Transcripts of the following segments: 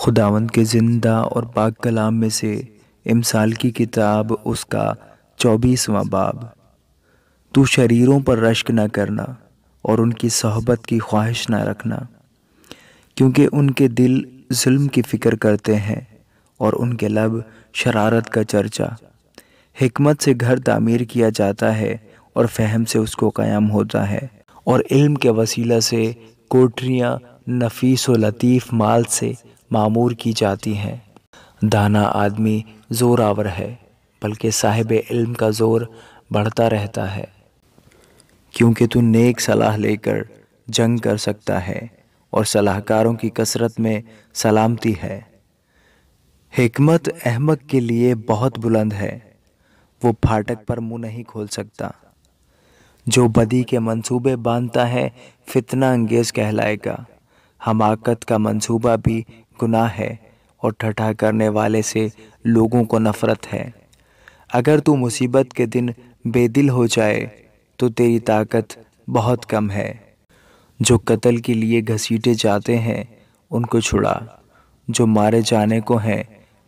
خداوند کے زندہ اور پاک کلام میں سے امثال کی کتاب اس کا 24واں باب۔ تو شریروں پر رشک نہ کرنا اور ان کی صحبت کی خواہش نہ رکھنا، کیونکہ ان کے دل ظلم کی فکر کرتے ہیں اور ان کے لب شرارت کا چرچا۔ حکمت سے گھر تعمیر کیا جاتا ہے اور فہم سے اس کو قیام ہوتا ہے، اور علم کے وسیلہ سے کوٹریاں نفیس و لطیف مال سے معمور کی جاتی ہیں۔ دانا آدمی زور آور ہے، بلکہ صاحب علم کا زور بڑھتا رہتا ہے، کیونکہ تو نیک صلاح لے کر جنگ کر سکتا ہے اور صلاح کاروں کی کثرت میں سلامتی ہے۔ حکمت احمق کے لیے بہت بلند ہے، وہ پھاٹک پر منہ نہیں کھول سکتا۔ جو بدی کے منصوبے باندھتا ہے فتنہ انگیز کہلائے گا۔ حماقت کا منصوبہ بھی گناہ ہے اور ٹھٹھا کرنے والے سے لوگوں کو نفرت ہے۔ اگر تو مصیبت کے دن بے دل ہو جائے تو تیری طاقت بہت کم ہے۔ جو قتل کے لیے گھسیٹے جاتے ہیں ان کو چھڑا، جو مارے جانے کو ہیں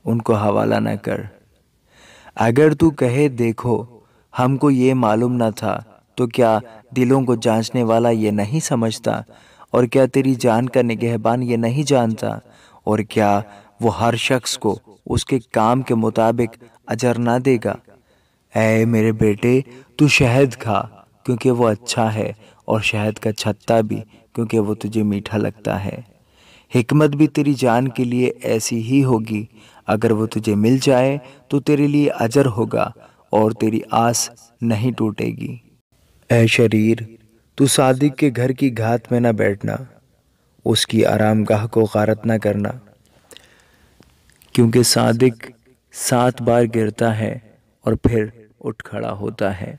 ان کو حوالہ نہ کر۔ اگر تو کہے دیکھو ہم کو یہ معلوم نہ تھا، تو کیا دلوں کو جانچنے والا یہ نہیں سمجھتا؟ اور کیا تیری جان کا نگہبان یہ نہیں جانتا؟ اور کیا وہ ہر شخص کو اس کے کام کے مطابق اجر نہ دے گا؟ اے میرے بیٹے، تو شہد کھا کیونکہ وہ اچھا ہے، اور شہد کا چھتا بھی کیونکہ وہ تجھے میٹھا لگتا ہے۔ حکمت بھی تیری جان کے لیے ایسی ہی ہوگی، اگر وہ تجھے مل جائے تو تیرے لیے اجر ہوگا اور تیری آس نہیں ٹوٹے گی۔ اے شریر، تو صادق کے گھر کی گھات میں نہ بیٹھنا، اس کی آرام گاہ کو غارت نہ کرنا، کیونکہ صادق 7 بار گرتا ہے اور پھر اٹھ کھڑا ہوتا ہے،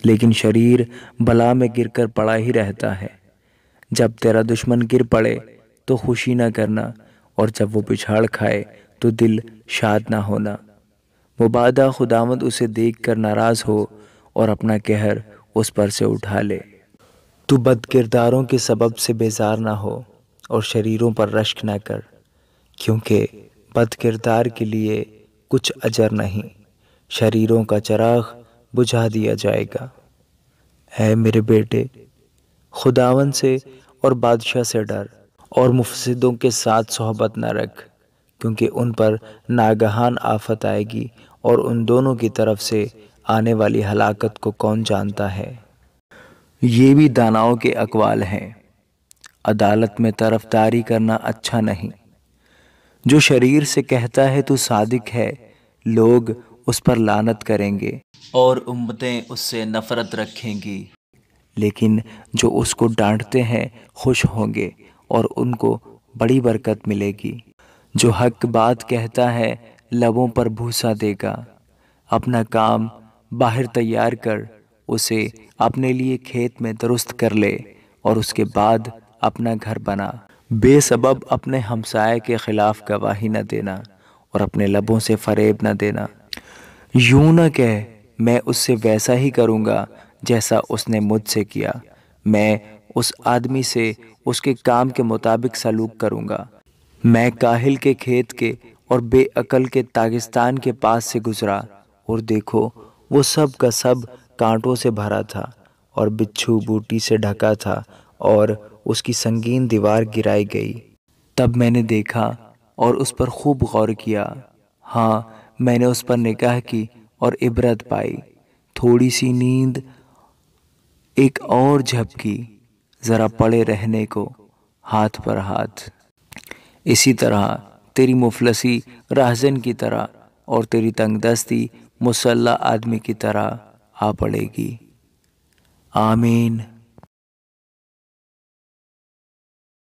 لیکن شریر بلا میں گر کر پڑا ہی رہتا ہے۔ جب تیرا دشمن گر پڑے تو خوشی نہ کرنا، اور جب وہ پچھاڑ کھائے تو دل شاد نہ ہونا۔ مبادا خداوند اسے دیکھ کر ناراض ہو اور اپنا قہر اس پر سے اٹھا لے۔ تو بد کرداروں کے سبب سے بیزار نہ ہو اور شریروں پر رشک نہ کر، کیونکہ بد کردار کے لیے کچھ اجر نہیں، شریروں کا چراغ بجھا دیا جائے گا۔ اے میرے بیٹے، خداوند سے اور بادشاہ سے ڈر، اور مفسدوں کے ساتھ صحبت نہ رکھ، کیونکہ ان پر ناگہان آفت آئے گی، اور ان دونوں کی طرف سے آنے والی ہلاکت کو کون جانتا ہے؟ یہ بھی داناؤں کے اقوال ہیں، عدالت میں طرفداری کرنا اچھا نہیں۔ جو شریر سے کہتا ہے تو صادق ہے، لوگ اس پر لعنت کریں گے اور امتیں اس سے نفرت رکھیں گی، لیکن جو اس کو ڈانٹتے ہیں خوش ہوں گے اور ان کو بڑی برکت ملے گی۔ جو حق بات کہتا ہے لبوں پر بوسہ دے گا۔ اپنا کام باہر تیار کر، اسے اپنے لیے کھیت میں درست کر لے، اور اس کے بعد اپنا گھر بنا۔ بے سبب اپنے ہمسائے کے خلاف گواہی نہ دینا، اور اپنے لبوں سے فریب نہ دینا۔ یوں نہ کہہ میں اس سے ویسا ہی کروں گا جیسا اس نے مجھ سے کیا، میں اس آدمی سے اس کے کام کے مطابق سلوک کروں گا۔ میں کاہل کے کھیت کے اور بے عقل کے داغستان کے پاس سے گزرا، اور دیکھو وہ سب کا سب کانٹوں سے بھرا تھا اور بچھو بوٹی سے ڈھکا تھا، اور اس کی سنگین دیوار گرائی گئی۔ تب میں نے دیکھا اور اس پر خوب غور کیا، ہاں میں نے اس پر نگاہ کی اور عبرت پائی۔ تھوڑی سی نیند، ایک اور جھپکی، ذرا پڑے رہنے کو ہاتھ پر ہاتھ۔ اسی طرح تیری مفلسی راہزن کی طرح اور تیری تنگ دستی مسلح آدمی کی طرح آ پڑے گی۔ آمین۔